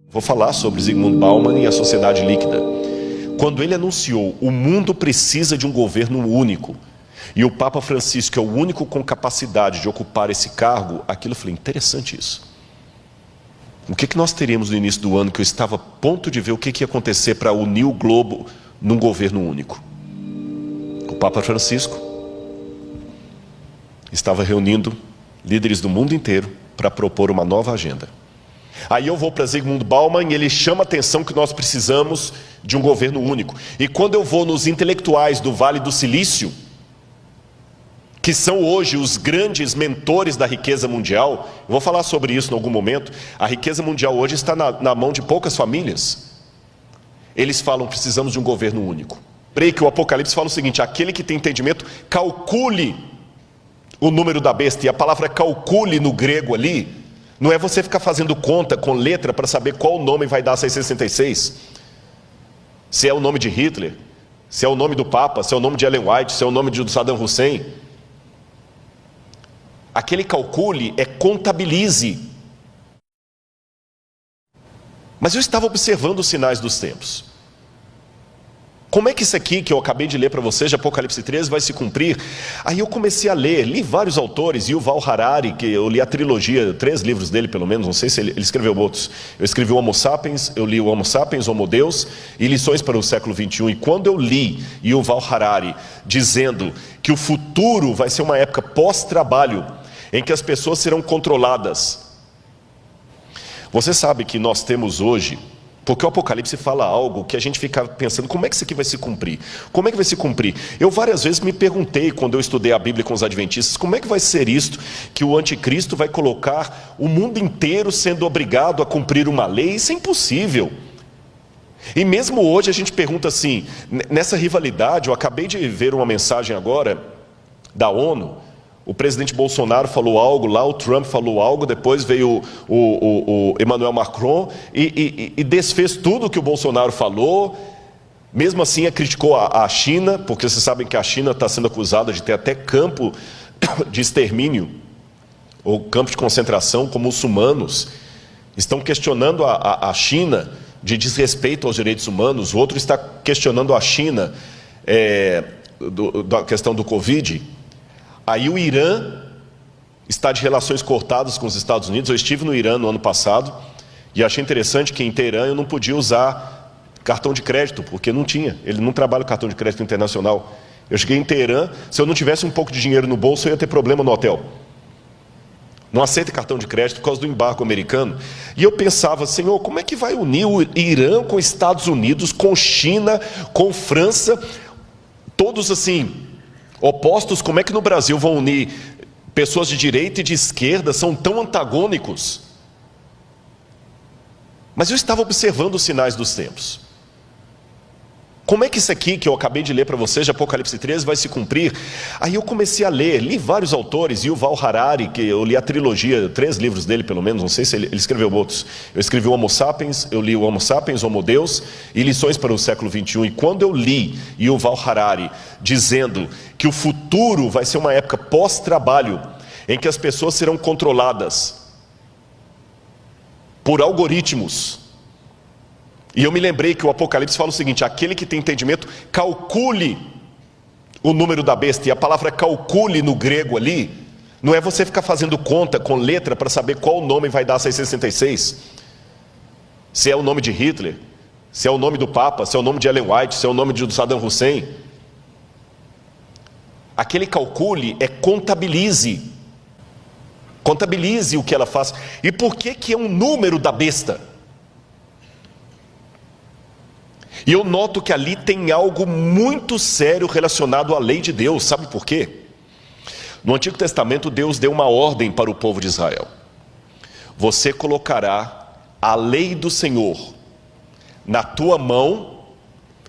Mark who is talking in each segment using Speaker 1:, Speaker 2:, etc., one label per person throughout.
Speaker 1: Vou falar sobre Zygmunt Bauman e a sociedade líquida. Quando ele anunciou, o mundo precisa de um governo único, e o Papa Francisco é o único com capacidade de ocupar esse cargo, aquilo eu falei, interessante isso. O que nós teríamos no início do ano, que eu estava a ponto de ver o que ia acontecer para unir o globo num governo único? O Papa Francisco estava reunindo líderes do mundo inteiro para propor uma nova agenda. Aí eu vou para Zygmunt Bauman e ele chama a atenção que nós precisamos de um governo único. E quando eu vou nos intelectuais do Vale do Silício, que são hoje os grandes mentores da riqueza mundial, eu vou falar sobre isso em algum momento, a riqueza mundial hoje está na mão de poucas famílias. Eles falam, precisamos de um governo único. Creio que o Apocalipse fala o seguinte, aquele que tem entendimento, calcule o número da besta. E a palavra calcule no grego ali, não é você ficar fazendo conta com letra para saber qual nome vai dar 666. Se é o nome de Hitler, se é o nome do Papa, se é o nome de Ellen White, se é o nome de Saddam Hussein. Aquele calcule é contabilize. Mas eu estava observando os sinais dos tempos. Como é que isso aqui que eu acabei de ler para vocês, de Apocalipse 13, vai se cumprir? Aí eu comecei a ler, li vários autores, Yuval Harari, que eu li a trilogia, 3 livros dele pelo menos, não sei se ele escreveu outros. Eu escrevi o Homo Sapiens, eu li o Homo Sapiens, Homo Deus e Lições para o Século XXI. E quando eu li Yuval Harari dizendo que o futuro vai ser uma época pós-trabalho, em que as pessoas serão controladas. Você sabe que nós temos hoje, porque o Apocalipse fala algo que a gente fica pensando, como é que isso aqui vai se cumprir? Como é que vai se cumprir? Eu várias vezes me perguntei, quando eu estudei a Bíblia com os adventistas, como é que vai ser isto, que o anticristo vai colocar o mundo inteiro sendo obrigado a cumprir uma lei? Isso é impossível. E mesmo hoje a gente pergunta assim, nessa rivalidade, eu acabei de ver uma mensagem agora da ONU, o presidente Bolsonaro falou algo lá, o Trump falou algo, depois veio o Emmanuel Macron e desfez tudo o que o Bolsonaro falou. Mesmo assim, criticou a China, porque vocês sabem que a China está sendo acusada de ter até campo de extermínio, ou campo de concentração com muçulmanos. Estão questionando a China de desrespeito aos direitos humanos, o outro está questionando a China da questão do Covid. Aí o Irã está de relações cortadas com os Estados Unidos. Eu estive no Irã no ano passado e achei interessante que em Teherã eu não podia usar cartão de crédito, porque não tinha. Ele não trabalha com cartão de crédito internacional. Eu cheguei em Teherã, se eu não tivesse um pouco de dinheiro no bolso, eu ia ter problema no hotel. Não aceita cartão de crédito por causa do embargo americano. E eu pensava, Senhor, como é que vai unir o Irã com os Estados Unidos, com China, com França, todos assim opostos? Como é que no Brasil vão unir pessoas de direita e de esquerda? São tão antagônicos. Mas eu estava observando os sinais dos tempos. Como é que isso aqui que eu acabei de ler para vocês, de Apocalipse 13, vai se cumprir? Aí eu comecei a ler, li vários autores, Yuval Harari, que eu li a trilogia, 3 livros dele pelo menos, não sei se ele escreveu outros. Eu escrevi o Homo Sapiens, eu li o Homo Sapiens, Homo Deus e Lições para o Século XXI. E quando eu li Yuval Harari dizendo que o futuro vai ser uma época pós-trabalho, em que as pessoas serão controladas por algoritmos. E eu me lembrei que o Apocalipse fala o seguinte, aquele que tem entendimento, calcule o número da besta. E a palavra calcule no grego ali, não é você ficar fazendo conta com letra para saber qual nome vai dar 666. Se é o nome de Hitler, se é o nome do Papa, se é o nome de Ellen White, se é o nome de Saddam Hussein. Aquele calcule é contabilize. Contabilize o que ela faz. E por que é um número da besta? E eu noto que ali tem algo muito sério relacionado à lei de Deus. Sabe por quê? No Antigo Testamento, Deus deu uma ordem para o povo de Israel. Você colocará a lei do Senhor na tua mão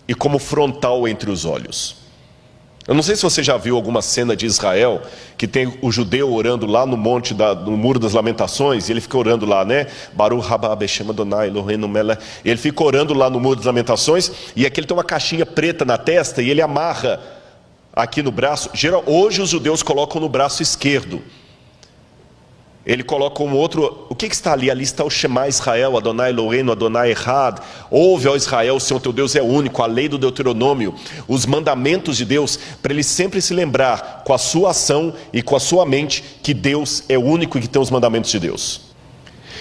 Speaker 1: e como frontal entre os olhos. Eu não sei se você já viu alguma cena de Israel, que tem o judeu orando lá no monte, no Muro das Lamentações, e ele fica orando lá, né? Baruch haba Beshem Adonai Eloheinu melech. Ele fica orando lá no Muro das Lamentações, e aqui ele tem uma caixinha preta na testa, e ele amarra aqui no braço. Hoje os judeus colocam no braço esquerdo. Ele coloca um outro, o que está ali? Ali está o Shema Israel, Adonai Eloheinu, Adonai Echad. Ouve, ó Israel, o Senhor teu Deus é único, a lei do Deuteronômio, os mandamentos de Deus, para ele sempre se lembrar com a sua ação e com a sua mente que Deus é único e que tem os mandamentos de Deus.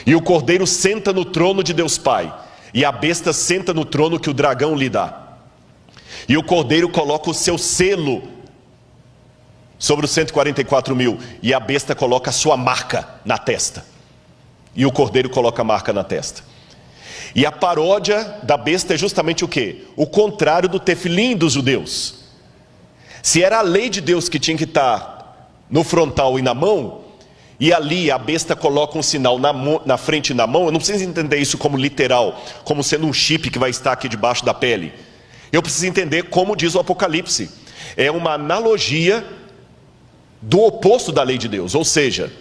Speaker 1: E o cordeiro senta no trono de Deus Pai, e a besta senta no trono que o dragão lhe dá. E o cordeiro coloca o seu selo sobre os 144 mil, e a besta coloca a sua marca na testa, e o cordeiro coloca a marca na testa. E a paródia da besta é justamente o quê? O contrário do tefilim dos judeus. Se era a lei de Deus que tinha que estar no frontal e na mão, e ali a besta coloca um sinal na frente e na mão, eu não preciso entender isso como literal, como sendo um chip que vai estar aqui debaixo da pele. Eu preciso entender como diz o Apocalipse. É uma analogia do oposto da lei de Deus, ou seja,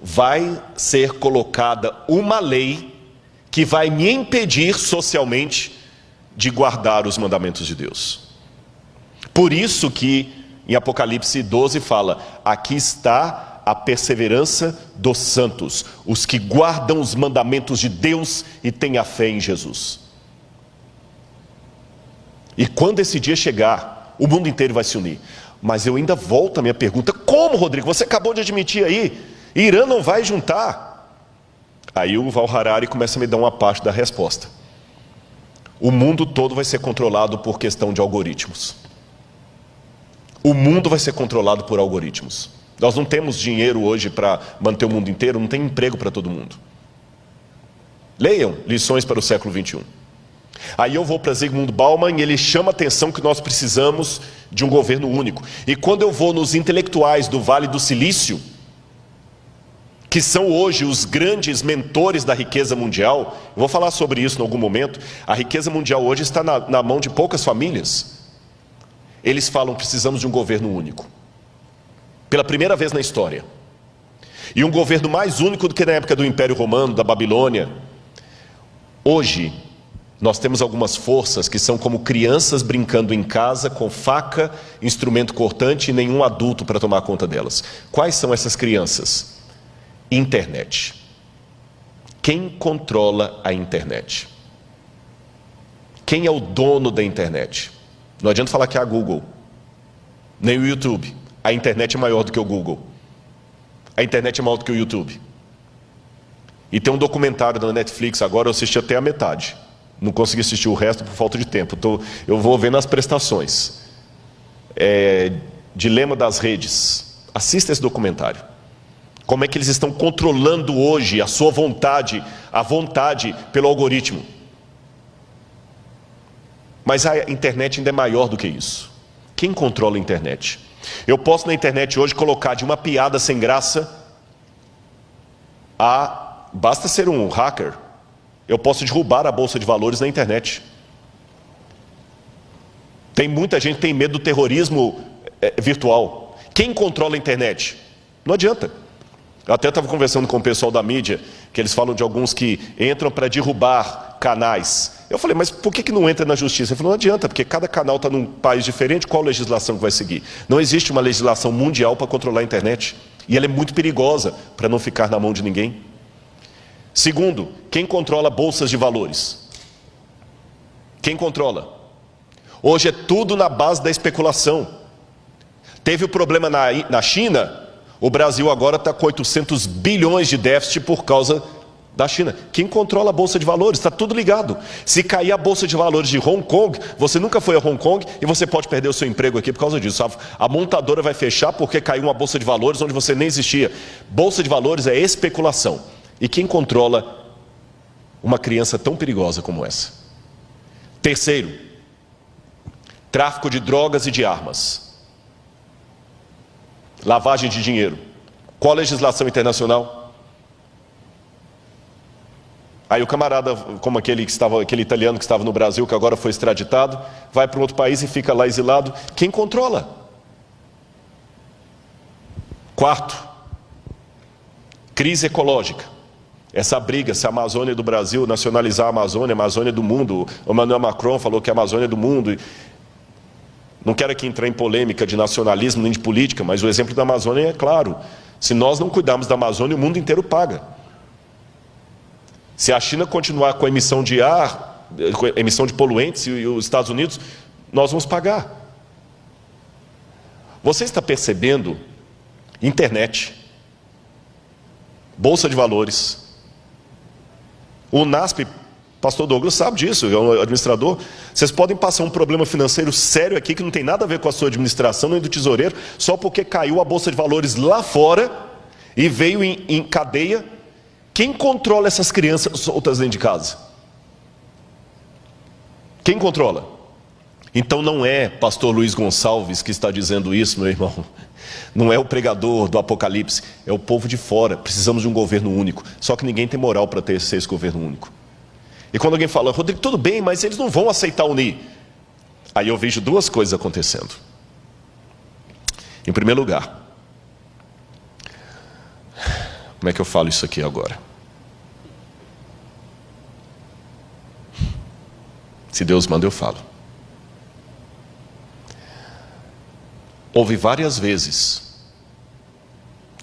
Speaker 1: vai ser colocada uma lei que vai me impedir socialmente de guardar os mandamentos de Deus. Por isso que em Apocalipse 12 fala, aqui está a perseverança dos santos, os que guardam os mandamentos de Deus e têm a fé em Jesus. E quando esse dia chegar, o mundo inteiro vai se unir. Mas eu ainda volto à minha pergunta, como, Rodrigo? Você acabou de admitir aí, Irã não vai juntar. Aí o Val Harari começa a me dar uma parte da resposta. O mundo todo vai ser controlado por questão de algoritmos. O mundo vai ser controlado por algoritmos. Nós não temos dinheiro hoje para manter o mundo inteiro, não tem emprego para todo mundo. Leiam Lições para o século XXI. Aí eu vou para Zygmunt Bauman e ele chama a atenção que nós precisamos de um governo único. E quando eu vou nos intelectuais do Vale do Silício, que são hoje os grandes mentores da riqueza mundial, eu vou falar sobre isso em algum momento, a riqueza mundial hoje está na mão de poucas famílias. Eles falam, precisamos de um governo único. Pela primeira vez na história. E um governo mais único do que na época do Império Romano, da Babilônia. Hoje, nós temos algumas forças que são como crianças brincando em casa com faca, instrumento cortante e nenhum adulto para tomar conta delas. Quais são essas crianças? Internet. Quem controla a internet? Quem é o dono da internet? Não adianta falar que é a Google, nem o YouTube. A internet é maior do que o Google. A internet é maior do que o YouTube. E tem um documentário da Netflix, agora eu assisti até a metade. Não consegui assistir o resto por falta de tempo. Eu vou vendo as prestações. Dilema das redes. Assista esse documentário. Como é que eles estão controlando hoje a sua vontade, a vontade pelo algoritmo. Mas a internet ainda é maior do que isso. Quem controla a internet? Eu posso na internet hoje colocar de uma piada sem graça a... Basta ser um hacker. Eu posso derrubar a bolsa de valores na internet. Tem muita gente que tem medo do terrorismo virtual. Quem controla a internet? Não adianta. Eu até estava conversando com o pessoal da mídia, que eles falam de alguns que entram para derrubar canais. Eu falei, mas por que não entra na justiça? Ele falou, não adianta, porque cada canal está num país diferente, qual legislação que vai seguir? Não existe uma legislação mundial para controlar a internet. E ela é muito perigosa para não ficar na mão de ninguém. Segundo, quem controla bolsas de valores? Quem controla? Hoje é tudo na base da especulação. Teve o problema na China, o Brasil agora está com 800 bilhões de déficit por causa da China. Quem controla a bolsa de valores? Está tudo ligado. Se cair a bolsa de valores de Hong Kong, você nunca foi a Hong Kong e você pode perder o seu emprego aqui por causa disso. A montadora vai fechar porque caiu uma bolsa de valores onde você nem existia. Bolsa de valores é especulação. E quem controla uma criança tão perigosa como essa? Terceiro, tráfico de drogas e de armas. Lavagem de dinheiro. Qual a legislação internacional? Aí o camarada, como aquele italiano que estava no Brasil, que agora foi extraditado, vai para um outro país e fica lá exilado. Quem controla? Quarto, crise ecológica. Essa briga, se a Amazônia do Brasil nacionalizar a Amazônia do mundo. O Emmanuel Macron falou que a Amazônia é do mundo. Não quero aqui entrar em polêmica de nacionalismo nem de política, mas o exemplo da Amazônia é claro. Se nós não cuidarmos da Amazônia, o mundo inteiro paga. Se a China continuar com a emissão de ar, com a emissão de poluentes, e os Estados Unidos, nós vamos pagar. Você está percebendo? Internet, Bolsa de Valores, o NASP, pastor Douglas sabe disso, é um administrador. Vocês podem passar um problema financeiro sério aqui, que não tem nada a ver com a sua administração, nem do tesoureiro, só porque caiu a Bolsa de Valores lá fora, e veio em cadeia. Quem controla essas crianças soltas dentro de casa? Quem controla? Então não é pastor Luiz Gonçalves que está dizendo isso, meu irmão. Não é o pregador do Apocalipse, é o povo de fora. Precisamos de um governo único. Só que ninguém tem moral para ter esse governo único. E quando alguém fala, Rodrigo, tudo bem, mas eles não vão aceitar unir. Aí eu vejo duas coisas acontecendo. Em primeiro lugar, como é que eu falo isso aqui agora? Se Deus manda, eu falo. Houve várias vezes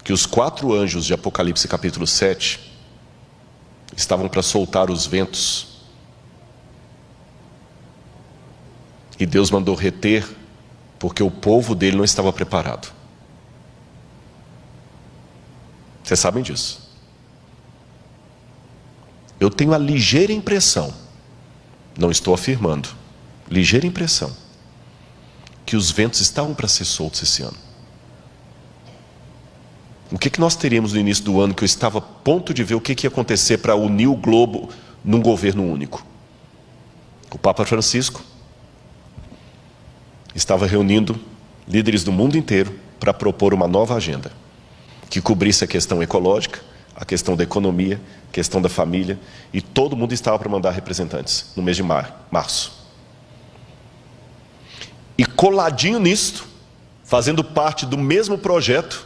Speaker 1: que os 4 anjos de Apocalipse capítulo 7 estavam para soltar os ventos. E Deus mandou reter, porque o povo dele não estava preparado. Vocês sabem disso. Eu tenho a ligeira impressão, não estou afirmando, ligeira impressão, que os ventos estavam para ser soltos esse ano. O que nós teríamos no início do ano, que eu estava a ponto de ver o que ia acontecer para unir o globo num governo único? O Papa Francisco estava reunindo líderes do mundo inteiro para propor uma nova agenda, que cobrisse a questão ecológica, a questão da economia, a questão da família, e todo mundo estava para mandar representantes no mês de março. E coladinho nisto, fazendo parte do mesmo projeto,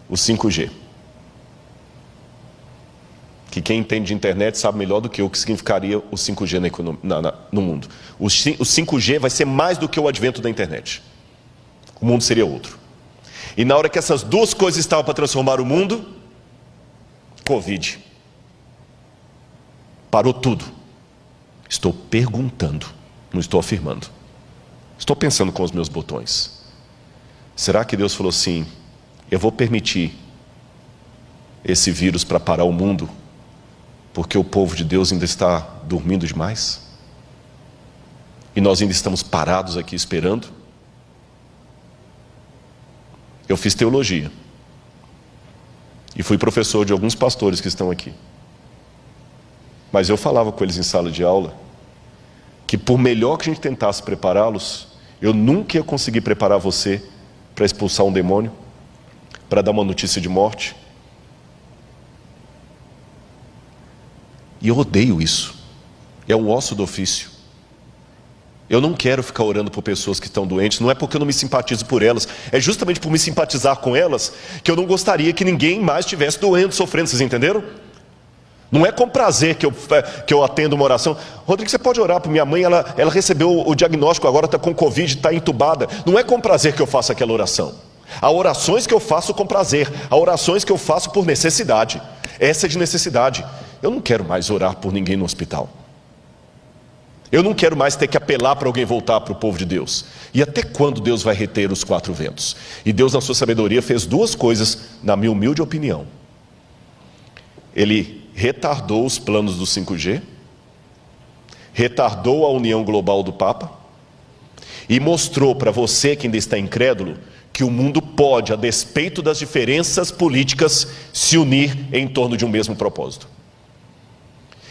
Speaker 1: o 5G. Que quem entende de internet sabe melhor do que eu o que significaria o 5G no mundo. O 5G vai ser mais do que o advento da internet. O mundo seria outro. E na hora que essas duas coisas estavam para transformar o mundo, Covid. Parou tudo. Estou perguntando, não estou afirmando. Estou pensando com os meus botões. Será que Deus falou assim, eu vou permitir esse vírus para parar o mundo, porque o povo de Deus ainda está dormindo demais? E nós ainda estamos parados aqui esperando? Eu fiz teologia. E fui professor de alguns pastores que estão aqui. Mas eu falava com eles em sala de aula, que por melhor que a gente tentasse prepará-los, eu nunca ia conseguir preparar você para expulsar um demônio, para dar uma notícia de morte. E eu odeio isso. É um osso do ofício. Eu não quero ficar orando por pessoas que estão doentes, não é porque eu não me simpatizo por elas, é justamente por me simpatizar com elas, que eu não gostaria que ninguém mais estivesse doendo, sofrendo, vocês entenderam? Não é com prazer que eu atendo uma oração. Rodrigo, você pode orar por minha mãe, ela recebeu o diagnóstico, agora está com Covid, está entubada. Não é com prazer que eu faço aquela oração. Há orações que eu faço com prazer, há orações que eu faço por necessidade. Essa é de necessidade. Eu não quero mais orar por ninguém no hospital. Eu não quero mais ter que apelar para alguém voltar para o povo de Deus. E até quando Deus vai reter os 4 ventos? E Deus, na sua sabedoria, fez 2 coisas, na minha humilde opinião. Ele retardou os planos do 5G, retardou a união global do Papa, e mostrou para você que ainda está incrédulo, que o mundo pode, a despeito das diferenças políticas, se unir em torno de um mesmo propósito.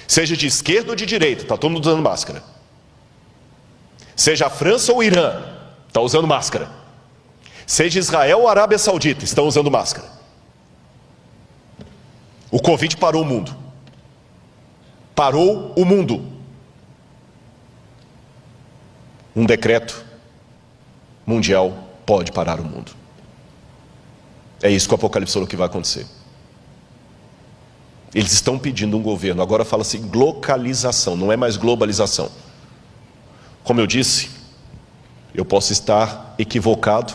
Speaker 1: Seja de esquerda ou de direita, está todo mundo usando máscara. Seja a França ou o Irã, está usando máscara. Seja Israel ou a Arábia Saudita, estão usando máscara. O Covid parou o mundo. Parou o mundo. Um decreto mundial pode parar o mundo. É isso que o Apocalipse falou que vai acontecer. Eles estão pedindo um governo, agora fala-se localização, não é mais globalização. Como eu disse, eu posso estar equivocado,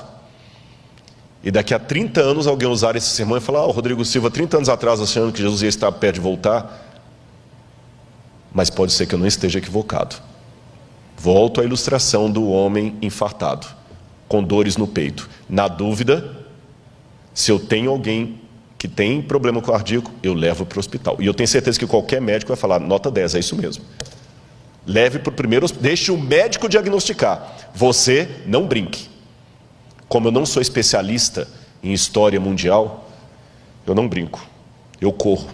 Speaker 1: E daqui a 30 anos alguém usar esse sermão e falar: o Rodrigo Silva, 30 anos atrás, achando que Jesus ia estar perto de voltar. Mas pode ser que eu não esteja equivocado. Volto à ilustração do homem infartado, com dores no peito. Na dúvida, se eu tenho alguém que tem problema cardíaco, eu levo para o hospital. E eu tenho certeza que qualquer médico vai falar: nota 10, é isso mesmo. Leve para o primeiro hospital, deixe o médico diagnosticar. Você não brinque. Como eu não sou especialista em história mundial, eu não brinco, eu corro.